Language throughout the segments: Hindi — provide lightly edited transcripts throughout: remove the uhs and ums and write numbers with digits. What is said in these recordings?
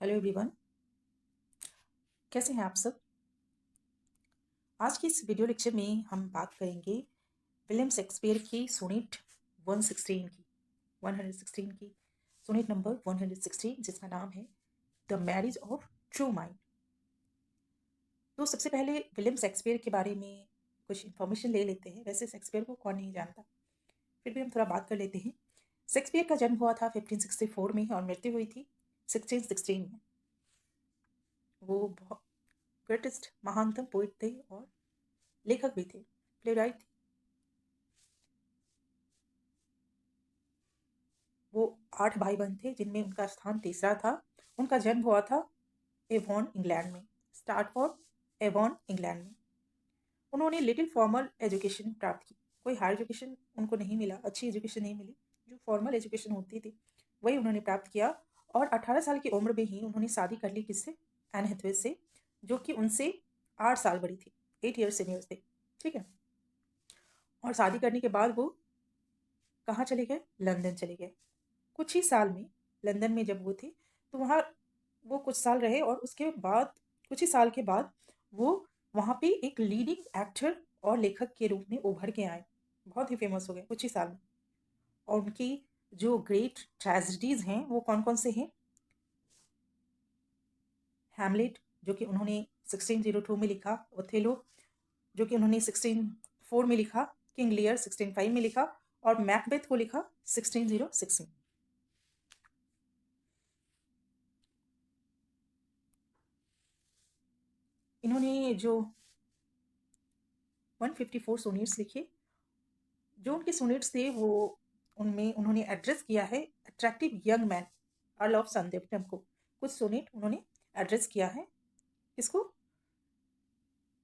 हेलो एवरीवन, कैसे हैं आप सब। आज की इस वीडियो लेक्चर में हम बात करेंगे विलियम शेक्सपियर की सोनेट 116 की 116 की सोनेट नंबर 116, जिसका नाम है the marriage of true mind. तो सबसे पहले विलियम शेक्सपियर के बारे में कुछ इन्फॉर्मेशन ले लेते हैं। वैसे शेक्सपियर को कौन नहीं जानता, फिर भी हम थोड़ा बात कर लेते हैं। शेक्सपियर का जन्म हुआ था 1564 में और मृत्यु हुई थी 1616 में। वो बहुत ग्रेटेस्ट महानतम पोइट थे और लेखक भी थे, प्लेराइट थे। वो 8 भाई बहन थे, जिनमें उनका स्थान तीसरा था। उनका जन्म हुआ था एवॉन, इंग्लैंड में, स्टार्टफोर्ड, एवॉन, इंग्लैंड में। उन्होंने लिटिल फॉर्मल एजुकेशन प्राप्त की। कोई हायर एजुकेशन उनको नहीं मिला, अच्छी एजुकेशन नहीं मिली। जो फॉर्मल एजुकेशन होती थी वही उन्होंने प्राप्त किया। और 18 साल की उम्र में ही उन्होंने शादी कर ली। किससे? एन हैथवे से, जो कि उनसे 8 साल बड़ी थी, 8 ईयर सीनियर थे। ठीक है। और शादी करने के बाद वो कहाँ चले गए? लंदन चले गए। कुछ ही साल में लंदन में जब वो थे तो वहाँ वो कुछ साल रहे, और उसके बाद कुछ ही साल के बाद वो वहाँ पे एक लीडिंग एक्टर और लेखक के रूप में उभर के आए। बहुत ही फेमस हो गए कुछ ही साल में। और उनकी जो ग्रेट ट्रेजेडीज हैं वो कौन कौन से हैं? हैमलेट, जो कि उन्होंने 1602 में लिखा। ओथेलो, जो कि उन्होंने 1604 में लिखा। किंग लियर 1605 में लिखा। और मैकबेथ को लिखा 1606 में। इन्होंने जो 154 सोनेट्स लिखे, जो उनके सोनेट्स थे वो उनमें उन्होंने एड्रेस किया है attractive young man, Earl of Southampton को। कुछ सोनेट उन्होंने एड्रेस किया है किसको?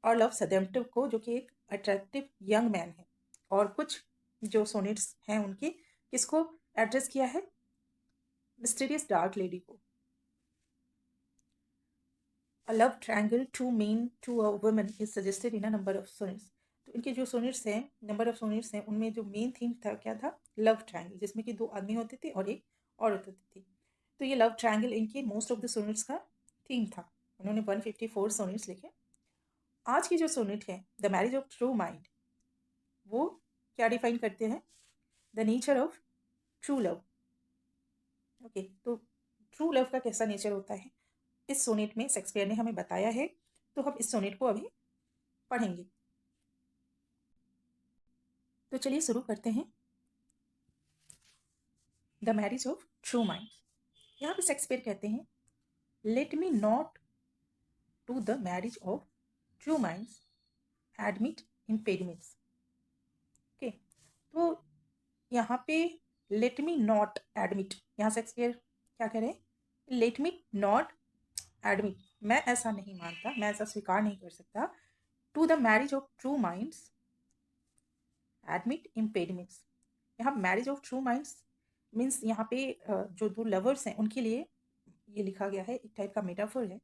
अर्ल ऑफ सदेप्टम को, जो कि एक अट्रैक्टिव यंग मैन है। और कुछ जो सोनेट्स हैं उनके किसको एड्रेस किया है? मिस्टीरियस डार्क लेडी को। A love triangle two men to a woman is suggested in a number of sonnets. तो इनके जो सोनेट्स हैं, नंबर ऑफ सोनेट्स हैं, उनमें जो मेन थीम था क्या था? लव ट्रायंगल, जिसमें कि 2 आदमी होते थे और एक औरत होती थी। तो ये लव ट्रायंगल इनके मोस्ट ऑफ द सोनेट्स का थीम था। उन्होंने 154 सोनेट्स लिखे। आज की जो सोनेट है the marriage of true mind, वो क्या डिफाइन करते हैं? The nature of true love. Okay, तो ट्रू लव का कैसा नेचर होता है इस सोनेट में शेक्सपियर ने हमें बताया है। तो हम इस सोनेट को अभी पढ़ेंगे। तो चलिए शुरू करते हैं। The marriage of true mind. यहाँ पे शेक्सपियर कहते हैं, let me not to the marriage of true minds admit impediments. Okay, तो यहाँ पे लेट मी नॉट एडमिट, यहाँ शेक्सपियर क्या कह रहे हैं? लेट मी नॉट एडमिट, मैं ऐसा नहीं मानता, मैं ऐसा स्वीकार नहीं कर सकता। To the marriage of true minds admit impediments. यहाँ marriage of true minds means यहाँ पे जो 2 लवर्स हैं उनके लिए ये लिखा गया है, एक टाइप का मेटाफर है।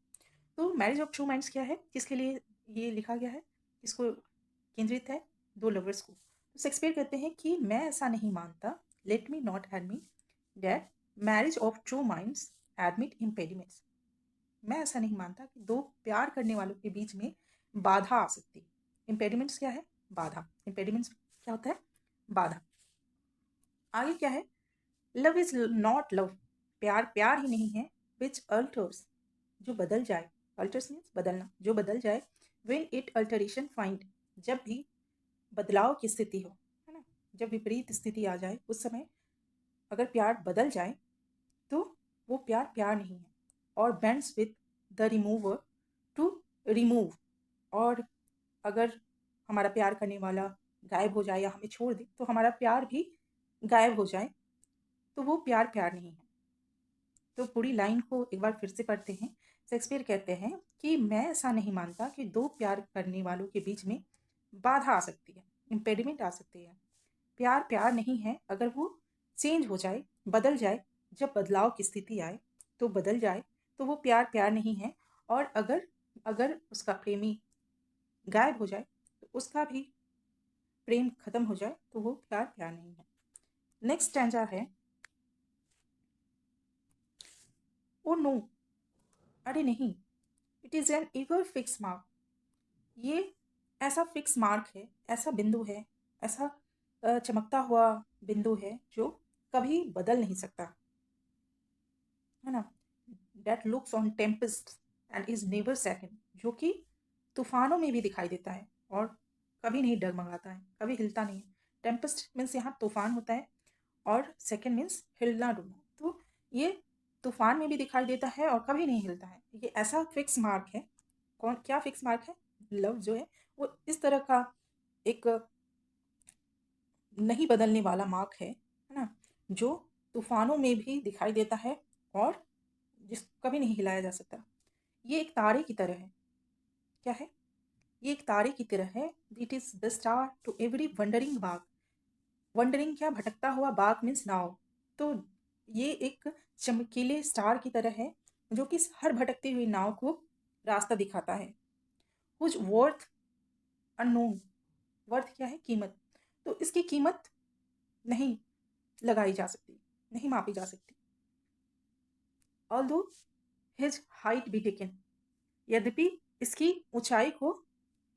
तो मैरिज ऑफ ट्रू माइंड्स क्या है, किसके लिए ये लिखा गया है, किसको केंद्रित है? 2 लवर्स को। तो शेक्सपियर कहते हैं कि मैं ऐसा नहीं मानता, late me not admit that marriage of true minds admit impediments. मैं ऐसा नहीं मानता कि 2 प्यार करने वालों के बीच में बाधा आ सकती है। इम्पेडिमेंट्स क्या है? बाधा। इम्पेडिमेंट्स क्या होता है? बाधा। आगे क्या है? लव इज नॉट लव, प्यार प्यार ही नहीं है। विच अल्टर्स, जो बदल जाए। अल्टर्स मीन्स बदलना, जो बदल जाए। वेन इट अल्टरेशन फाइंड, जब भी बदलाव की स्थिति हो, है ना, जब विपरीत स्थिति आ जाए उस समय अगर प्यार बदल जाए तो वो प्यार प्यार नहीं है। और bends with the remover to remove, और अगर हमारा प्यार करने वाला गायब हो जाए या हमें छोड़ दे तो हमारा प्यार भी गायब हो जाए, तो वो प्यार प्यार नहीं है। तो पूरी लाइन को एक बार फिर से पढ़ते हैं। शेक्सपियर कहते हैं कि मैं ऐसा नहीं मानता कि 2 प्यार करने वालों के बीच में बाधा आ सकती है, इम्पेडिमेंट आ सकती है। प्यार प्यार नहीं है अगर वो चेंज हो जाए, बदल जाए। जब बदलाव की स्थिति आए तो बदल जाए, तो वो प्यार प्यार नहीं है। और अगर अगर उसका प्रेमी गायब हो जाए तो उसका भी प्रेम खत्म हो जाए, तो वो प्यार प्यार नहीं है। नेक्स्ट स्टैंजा है, ओ नो अरे नहीं, it is an ever fix mark. ये ऐसा फिक्स मार्क है, ऐसा बिंदु है, ऐसा चमकता हुआ बिंदु है जो कभी बदल नहीं सकता, है ना। That looks on Tempest and is never second, जो कि तूफानों में भी दिखाई देता है और कभी नहीं डगमगाता है, कभी हिलता नहीं है। टेम्पेस्ट मीन्स यहाँ तूफान होता है और सेकंड मीन्स हिलना डुलना। तो ये तूफान में भी दिखाई देता है और कभी नहीं हिलता है। ये ऐसा फिक्स मार्क है। कौन क्या फिक्स मार्क है? लव जो है वो इस तरह का एक नहीं बदलने वाला मार्क है ना, जो तूफानों में भी दिखाई देता है और जिस कभी नहीं हिलाया जा सकता। ये एक तारे की तरह है। क्या है? ये एक तारे की तरह है। It is the star to every wandering bark. Wandering क्या? भटकता हुआ। बाग मीन्स नाव। तो ये एक चमकीले स्टार की तरह है जो कि हर भटकती हुई नाव को रास्ता दिखाता है। कुछ वर्थ अननोन। वर्थ क्या है? कीमत। तो इसकी कीमत नहीं लगाई जा सकती, नहीं मापी जा सकती। Although his height be taken, यद्यपि इसकी ऊंचाई को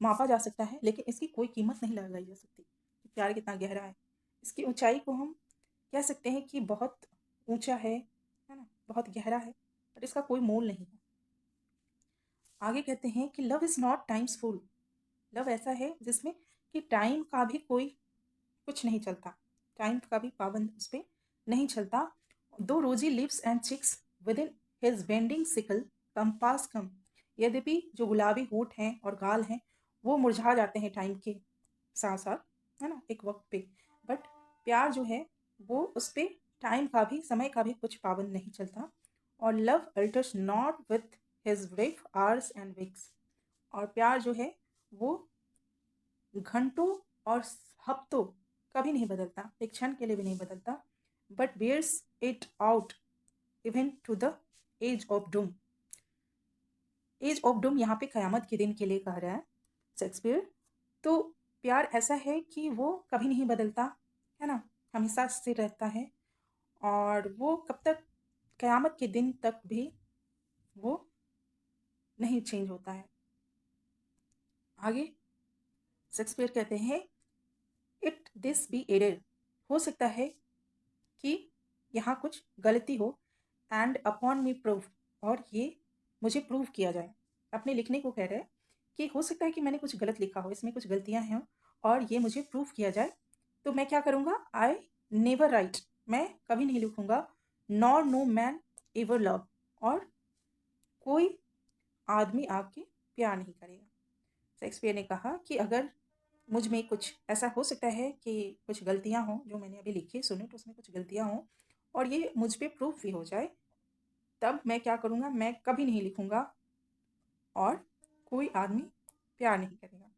मापा जा सकता है लेकिन इसकी कोई कीमत नहीं लगाई जा सकती। प्यार कितना गहरा है। इसकी ऊंचाई को हम कह सकते हैं कि बहुत ऊंचा है ना, बहुत गहरा है, पर इसका कोई मोल नहीं है। आगे कहते हैं कि love is not times full. Love ऐसा है जिसमें कि टाइम का भी कोई कुछ नहीं चलता, टाइम का भी पाबंद उस पर नहीं चलता। Though rosy lips and cheeks within his bending sickle compass come. यद्यपि जो गुलाबी होठ हैं और गाल हैं वो मुरझा जाते हैं टाइम के साथ साथ, है ना, एक वक्त पे, बट प्यार जो है वो उस पर टाइम का भी, समय का भी कुछ पाबंद नहीं चलता। और love alters not with his brief hours and weeks. और प्यार जो है वो घंटों और हफ्तों कभी नहीं बदलता, एक क्षण के लिए भी नहीं बदलता, but bears it out even to the edge of doom. Edge of doom यहाँ पे कयामत के दिन के लिए कह रहा है शेक्सपियर। तो प्यार ऐसा है कि वो कभी नहीं बदलता, है ना, हमेशा स्थिर रहता है और वो कब तक, कयामत के दिन तक भी वो नहीं चेंज होता है। आगे शेक्सपियर कहते हैं इट दिस बी एडेड, हो सकता है कि यहाँ कुछ गलती हो, एंड अपॉन मी प्रूफ, और ये मुझे प्रूव किया जाए। अपने लिखने को कह रहे हैं कि हो सकता है कि मैंने कुछ गलत लिखा हो, इसमें कुछ गलतियाँ हैं और ये मुझे प्रूव किया जाए। तो मैं क्या करूँगा? आई नेवर राइट, मैं कभी नहीं लिखूँगा, nor no man ever love, और कोई आदमी आके प्यार नहीं करेगा। शेक्सपियर ने कहा कि अगर मुझ में कुछ ऐसा हो सकता है कि कुछ गलतियाँ हों, जो मैंने अभी लिखी सुने तो उसमें कुछ गलतियाँ हों और ये मुझ पे प्रूफ भी हो जाए, तब मैं क्या करूँगा? मैं कभी नहीं लिखूँगा और कोई आदमी प्यार नहीं करेगा।